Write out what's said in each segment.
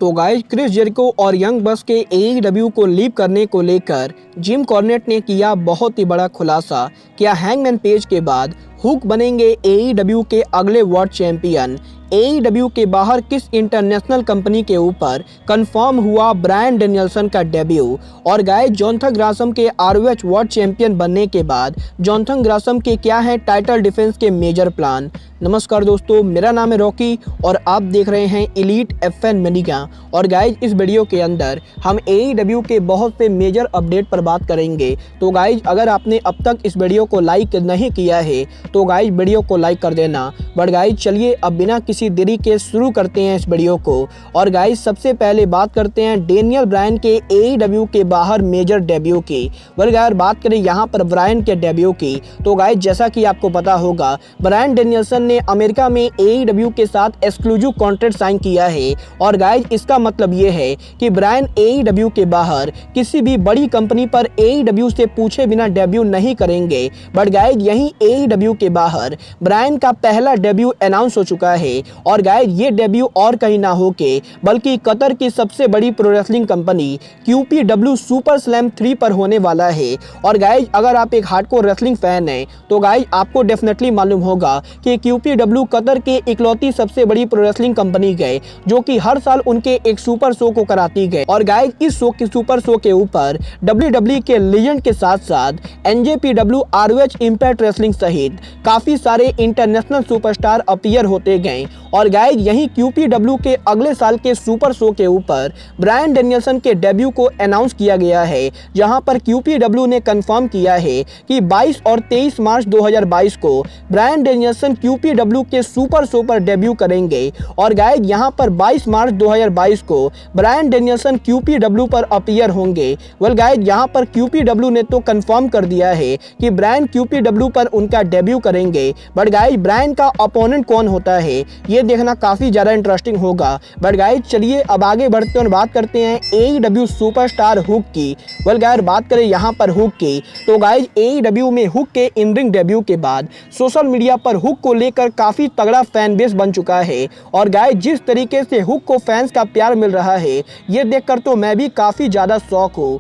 तो guys Chris Jericho और young बक्स के AEW को लीव करने को लेकर जिम कॉर्नेट ने किया बहुत ही बड़ा खुलासा। क्या हैंगमैन पेज के बाद हुक बनेंगे AEW के अगले वर्ल्ड चैंपियन? AEW के बाहर किस इंटरनेशनल कंपनी के ऊपर कंफर्म हुआ ब्रायन डैनियल्सन का डेब्यू? और गाइस जॉनथन ग्रासम के ROH वर्ल्ड चैंपियन बनने के बाद जॉनथन ग्रासम के क्या है टाइटल डिफेंस के मेजर प्लान? नमस्कार दोस्तों, मेरा नाम है रॉकी और आप देख रहे हैं एलीट FN मीडिया। और गाइज इस वीडियो के अंदर हम AEW के बहुत से मेजर अपडेट पर बात करेंगे। तो गाइज अगर आपने अब तक इस वीडियो को लाइक नहीं किया है तो गाइज वीडियो को लाइक कर देना। बट गाइज चलिए अब बिना किसी देरी के शुरू करते हैं इस वीडियो को। और गाइज सबसे पहले बात करते हैं डेनियल ब्रायन के AEW के बाहर मेजर डेब्यू की। अगर बात करें यहाँ पर ब्रायन के डेब्यू की तो गाइज जैसा कि आपको पता होगा ब्रायन डैनियल्सन ने अमेरिका में AEW के साथ एक्सक्लूसिव कॉन्ट्रैक्ट साइन किया है। और गाइज इसका मतलब ये है कि ब्रायन AEW के बाहर किसी भी बड़ी कंपनी पर AEW से पूछे बिना डेब्यू नहीं करेंगे। बट गाइज यहीं AEW के बाहर ब्रायन का पहला डेब्यू अनाउंस हो चुका है। और गाइज ये डेब्यू और कहीं ना हो के बल्कि कतर की सबसे बड़ी pro wrestling company QPW super slam 3 पर होने वाला है। और गाइज अगर आप एक हार्डकोर रेसलिंग फैन हैं तो गाइज आपको डेफिनेटली मालूम होगा कि QPW कतर के इकलौती सबसे बड़ी प्रो रेसलिंग कंपनी गए जो कि हर साल उनके एक सुपर शो को कराती गए। और गाइज इस शो के सुपर शो के ऊपर WWE के लीजेंड के साथ साथ NJPW ROH इंपैक्ट रेसलिंग सहित काफी सारे इंटरनेशनल सुपरस्टार अपीयर होते गए। और गाइज यही QPW के अगले साल के सुपर शो के ऊपर ब्रायन डैनियल्सन के डेब्यू को अनाउंस किया गया है, जहां पर QPW ने कंफर्म किया है कि 22 और 23 मार्च 2022 को ब्रायन डैनियल्सन QPW के सुपर शो पर डेब्यू करेंगे। और गाइज यहां पर 22 मार्च 2022 को ब्रायन डैनियल्सन QPW पर अपीयर होंगे। गाइज यहां पर QPW ने तो कंफर्म कर दिया है कि ब्रायन QPW पर उनका डेब्यू करेंगे। बट गाइज ब्रायन का अपोनेंट कौन होता है ये देखना काफी ज्यादा इंटरेस्टिंग होगा। बट गाइज चलिए अब आगे बढ़ते हैं और बात करते हैं AEW सुपरस्टार हुक की। गाइज बात करें यहाँ पर हुक की तो गाइज AEW में हुक के इन रिंग डेब्यू के बाद सोशल मीडिया पर हुक को लेकर काफी तगड़ा फैन बेस बन चुका है। और गाइज जिस तरीके से हुक को फैंस का प्यार मिल रहा है ये देखकर तो मैं भी काफी ज्यादा शौक हूँ,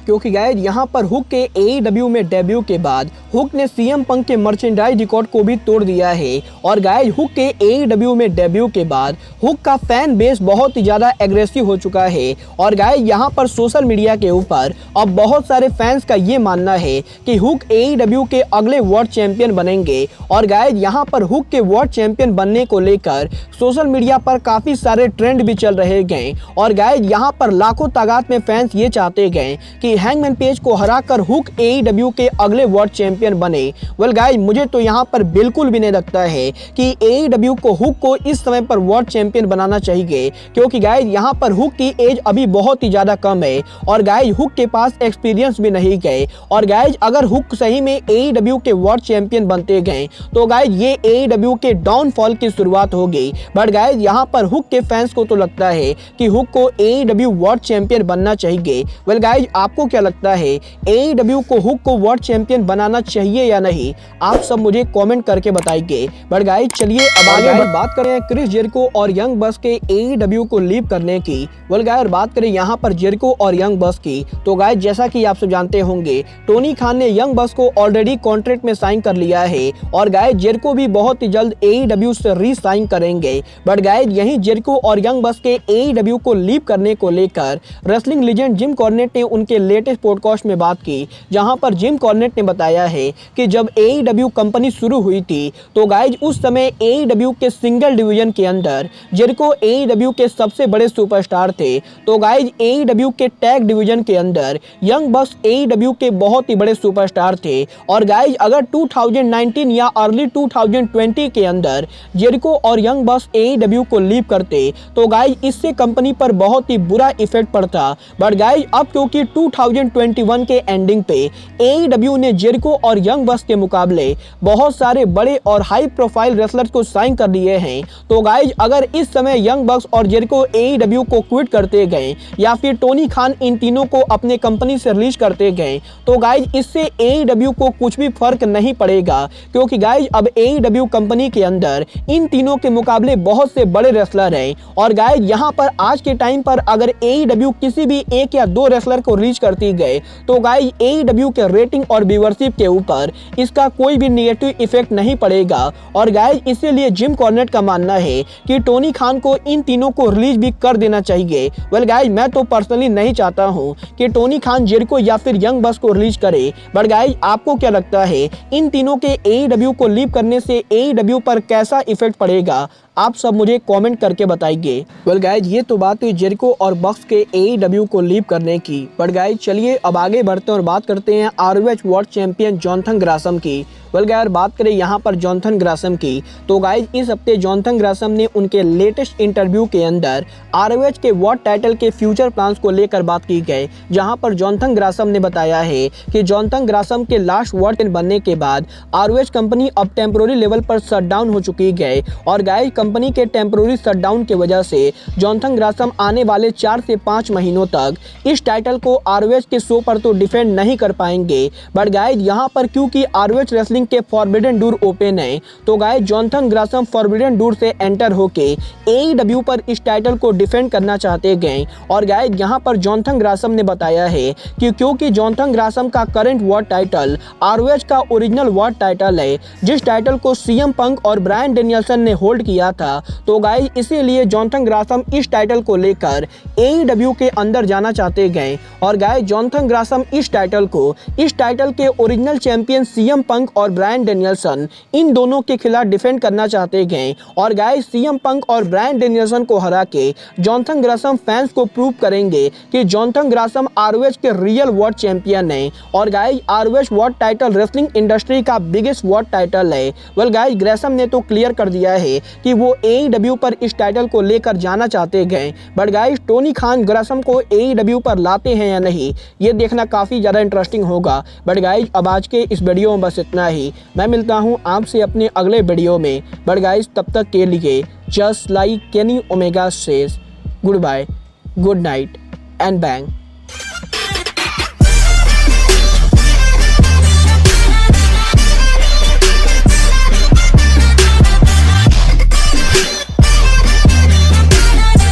क्योंकि गाइज यहाँ पर हुक के AEW में डेब्यू के बाद हुक ने CM पंक के मर्चेंडाइज रिकॉर्ड को भी तोड़ दिया है। और गाइज हुक के AEW में डेब्यू के बाद हुक का फैन बेस बहुत ही ज़्यादा एग्रेसिव हो चुका है। और गाइज यहाँ पर सोशल मीडिया के ऊपर अब बहुत सारे फैंस का ये मानना है कि हुक AEW के अगले वर्ल्ड चैंपियन बनेंगे। और गाइज यहाँ पर हुक के वर्ल्ड चैंपियन बनने को लेकर सोशल मीडिया पर काफ़ी सारे ट्रेंड भी चल रहे गए। और गाइज यहाँ पर लाखों तादाद में फैंस ये चाहते गए कि हैंगमैन पेज को हराकर हुक AEW के अगले वर्ल्ड चैंपियन बने। गाइज मुझे तो यहाँ पर बिल्कुल भी नहीं लगता है कि AEW को हुक को इस समय पर वर्ल्ड चैंपियन बनाना चाहिए, क्योंकि गाइज यहाँ पर हुक की एज अभी बहुत ही ज्यादा कम है। और गाइज हुक के पास एक्सपीरियंस भी नहीं गए। और गाइज अगर हुक सही में AEW के वर्ल्ड चैंपियन बनते गए तो गाइज ये AEW के डाउनफॉल की शुरुआत होगी। बट गाइज यहाँ पर हुक के फैंस को तो लगता है कि हुक को AEW वर्ल्ड चैंपियन बनना चाहिए। गाइज आपको क्या लगता है AEW को हुक को वर्ल्ड चैंपियन बनाना चाहिए या नहीं? आप सब मुझे कमेंट करके बताइए। बट गाइज चलिए अब आगे बात करें क्रिस जेरिको और यंग बक्स के AEW को लीव करने की। गाइज बात करें यहाँ पर जेरिको और यंग बक्स की तो गाइज जैसा कि आप सब जानते होंगे टोनी खान ने यंग बक्स को ऑलरेडी कॉन्ट्रैक्ट में साइन कर लिया है। और गाइज जेरिको भी बहुत ही जल्द AEW से री साइन करेंगे। बट गाइज यही जेरिको और यंग बक्स के AEW को लीव करने को लेकर रेसलिंग लीजेंड जिम कॉर्नेट ने उनके लेटेस्ट पॉडकास्ट में बात की, जहां पर जिम कॉर्नेट ने बताया है कि जब AEW कंपनी शुरू हुई थी तो गाइज उस समय AEW के सिंगल डिवीजन के अंदर जेरिको AEW के सबसे बड़े सुपरस्टार थे। तो गाइज AEW के टैग डिवीजन के अंदर यंग बक्स AEW के बहुत ही बड़े सुपरस्टार थे। और गाइज अगर 2019 या अर्ली 2020 के अंदर जेरिको और यंग बक्स AEW को लीव करते तो गाइज इससे कंपनी पर बहुत ही बुरा इफेक्ट पड़ता। बट गाइज अब क्योंकि 2021 के एंडिंग पे AEW ने जेरिको और यंग बक्स के मुकाबले बहुत सारे बड़े और हाई प्रोफाइल रेसलर्स को साइन कर लिए हैं। तो गाइज अगर इस समय यंग बक्स और जेरिको AEW को क्विट करते गए या फिर टोनी खान इन तीनों को अपने कंपनी से रिलीज करते गए तो गाइज इससे AEW को कुछ भी फर्क नहीं पड़ेगा, क्योंकि गाइज अब AEW कंपनी के अंदर इन तीनों के मुकाबले बहुत से बड़े रेसलर हैं। और गाइज यहाँ पर आज के टाइम पर अगर AEW किसी भी एक या दो रेसलर को रिलीज करती गए तो गाइज AEW के रेटिंग और व्यूअरशिप के ऊपर इसका कोई भी नेगेटिव इफेक्ट नहीं पड़ेगा। और गाइज इसीलिए जिम कॉर्नेट का मानना है कि टोनी खान को इन तीनों को रिलीज भी कर देना चाहिए। वेल गाइज मैं तो पर्सनली नहीं चाहता हूं कि टोनी खान जेरिको या फिर यंग बक्स को रिलीज करे, बट गाइज आपको क्या लगता है इन तीनों के AEW को लीव करने से AEW पर कैसा इफेक्ट पड़ेगा? आप सब मुझे कमेंट करके बताइए। वेल गाइज ये तो बात हुई जेरिको और बक्स के AEW को लीव करने की, बट गाइज चलिए अब आगे बढ़ते हैं और बात करते हैं ROH world champion Jonathan Gresham की। वेल गाइज बात करें यहाँ पर जॉनथन ग्रासम की तो गाइज इस हफ्ते जॉनथन ग्रासम ने उनके लेटेस्ट इंटरव्यू के अंदर ROH के वर्ल्ड टाइटल के फ्यूचर प्लान्स को लेकर बात की गई, जहाँ पर जॉनथन ग्रासम ने बताया है कि जॉनथन ग्रासम के लास्ट वर्ल्ड चैंपियन बनने के बाद ROH कंपनी अब टेम्पोररी लेवल पर शटडाउन हो चुकी है। और गाइज कंपनी के टेम्पोररी शटडाउन की वजह से जॉनथन ग्रासम आने वाले 4 से 5 महीनों तक इस टाइटल को ROH के शो पर तो डिफेंड नहीं कर पाएंगे। बट गाइज यहाँ पर क्योंकि ROH रेसलिंग के फॉरबिडन डोर ओपन है तो guys Jonathan Grasim forbidden door से एंटर होके AEW पर इस टाइटल को डिफेंड करना चाहते गए। और गाइस यहाँ पर जॉनथन ग्रासम ने बताया है कि क्योंकि जॉनथन ग्रासम का करंट वर्ल्ड टाइटल ROH का ओरिजिनल वर्ल्ड टाइटल है, जिस टाइटल को CM पंक और ब्रायन डेनियल्सन ने होल्ड किया था, तो गाइस इसीलिए जॉनथन ग्रासम इस टाइटल को लेकर AEW के अंदर जाना चाहते गए। और गाइस जॉनथन ग्रासम इस टाइटल के ओरिजिनल चैंपियन CM पंक और ब्रायन डेनियल्सन इन दोनों के खिलाफ डिफेंड करना चाहते गए। और गाइस CM पंक और ब्रायन डेनियल्सन को हरा के जॉनथन ग्रासम फैंस को प्रूव करेंगे कि जॉनथन ग्रासम ROH के रियल वर्ल्ड चैंपियन है। और guys ROH world title wrestling industry का बिगेस्ट वर्ल्ड टाइटल है। वेल गाइस ग्रासम ने तो क्लियर कर दिया है कि वो AEW पर इस टाइटल को लेकर जाना चाहते गए, but guys Tony Khan Grasim को AEW पर लाते हैं या नहीं ये देखना काफी ज्यादा इंटरेस्टिंग होगा। बट गाइस अब आज के इस वीडियो में बस इतना ही। मैं मिलता हूं आपसे अपने अगले वीडियो में, बट गाइस तब तक के लिए just like Kenny Omega says good bye, good night and bang.